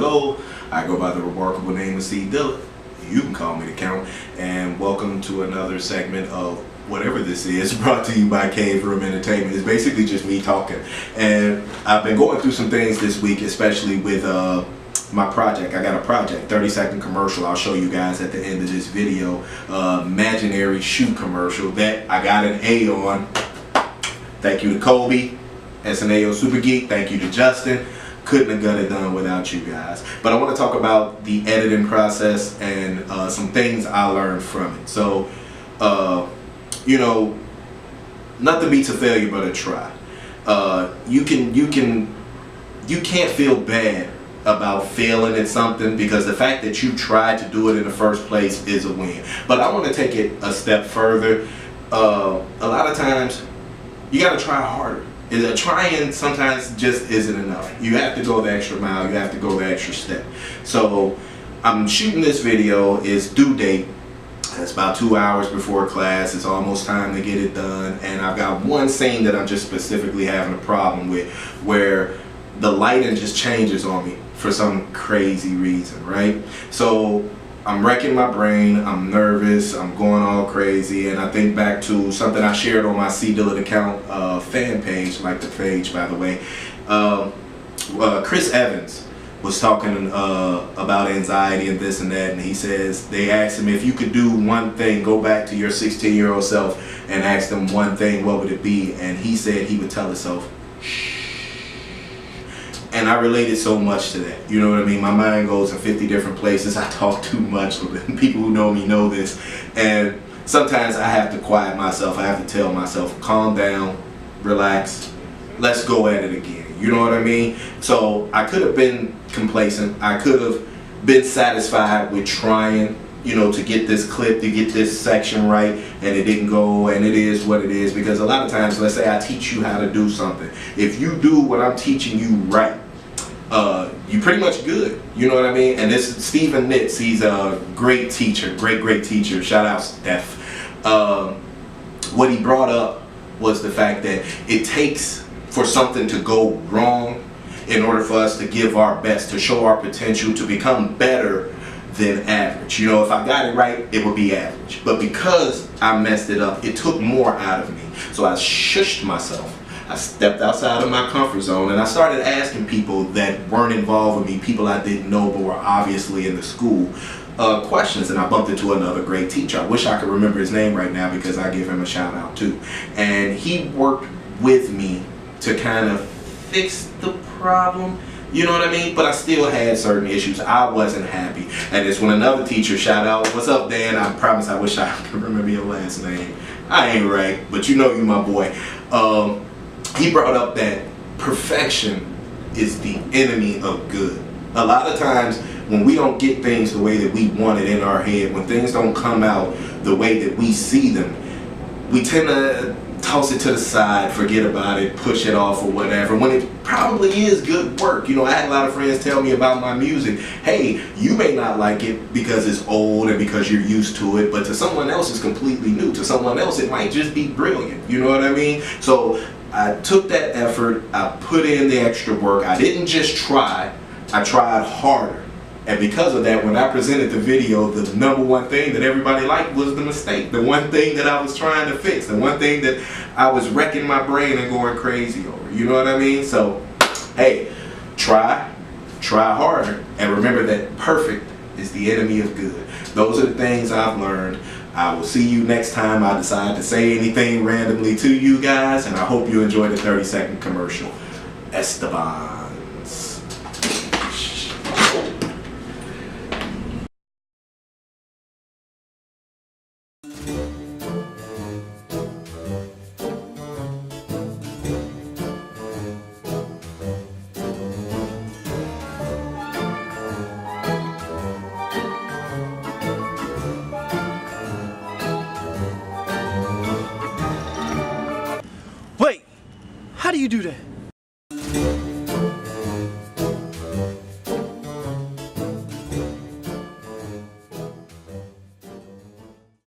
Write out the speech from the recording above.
Hello, I go by the remarkable name of C. Dillon. You can call me the Count, and welcome to another segment of whatever this is, brought to you by Cave Room Entertainment. It's basically just me talking, and I've been going through some things this week, especially with my project. I got a project, 30-second commercial. I'll show you guys at the end of this video. Imaginary shoe commercial that I got an A on. Thank you to Kobe, SNAO Super Geek. Thank you to Justin. Couldn't have got it done without you guys. But I want to talk about the editing process and some things I learned from it. So, you know, nothing beats a failure but a try. You can't feel bad about failing at something, because the fact that you tried to do it in the first place is a win. But I want to take it a step further. A lot of times you got to try harder. Trying sometimes just isn't enough. You have to go the extra mile. You have to go the extra step. So I'm shooting this video. It's due date. It's about 2 hours before class. It's almost time to get it done. And I've got one scene that I'm just specifically having a problem with, where the lighting just changes on me for some crazy reason, right? So I'm wrecking my brain, I'm nervous, I'm going all crazy, and I think back to something I shared on my C. Dillon account fan page, like the page by the way. Chris Evans was talking about anxiety and this and that, and he says, they asked him, if you could do one thing, go back to your 16-year-old self and ask them one thing, what would it be? And he said he would tell himself, shh. And I related so much to that. You know what I mean? My mind goes in 50 different places. I talk too much. People who know me know this. And sometimes I have to quiet myself. I have to tell myself, calm down, relax, let's go at it again. You know what I mean? So I could have been complacent. I could have been satisfied with trying, you know, to get this clip, to get this section right, and it didn't go, and it is what it is. Because a lot of times, let's say I teach you how to do something. If you do what I'm teaching you right, you pretty much good. You know what I mean? And this is Stephen Nitz. He's a great teacher, great teacher. Shout out Steph. What he brought up was the fact that it takes for something to go wrong in order for us to give our best, to show our potential, to become better than average. You know, if I got it right, it would be average. But because I messed it up, it took more out of me. So I shushed myself. I stepped outside of my comfort zone, and I started asking people that weren't involved with me, people I didn't know but were obviously in the school, questions. And I bumped into another great teacher. I wish I could remember his name right now, because I give him a shout out too. And he worked with me to kind of fix the problem. You know what I mean? But I still had certain issues. I wasn't happy. And it's when another teacher, shout out, what's up, Dan? I promise I wish I could remember your last name. I ain't right, but you know you my boy. He brought up that perfection is the enemy of good. A lot of times when we don't get things the way that we want it in our head, when things don't come out the way that we see them, we tend to toss it to the side, forget about it, push it off or whatever, when it probably is good work. You know, I had a lot of friends tell me about my music. Hey, you may not like it because it's old and because you're used to it, but to someone else it's completely new. To someone else it might just be brilliant. You know what I mean? So I took that effort, I put in the extra work. I didn't just try, I tried harder. And because of that, when I presented the video, the number one thing that everybody liked was the mistake. The one thing that I was trying to fix. The one thing that I was wrecking my brain and going crazy over. You know what I mean? So, hey, try harder. And remember that perfect is the enemy of good. Those are the things I've learned. I will see you next time I decide to say anything randomly to you guys. And I hope you enjoy the 30-second commercial. Esteban. Wait, how do you do that?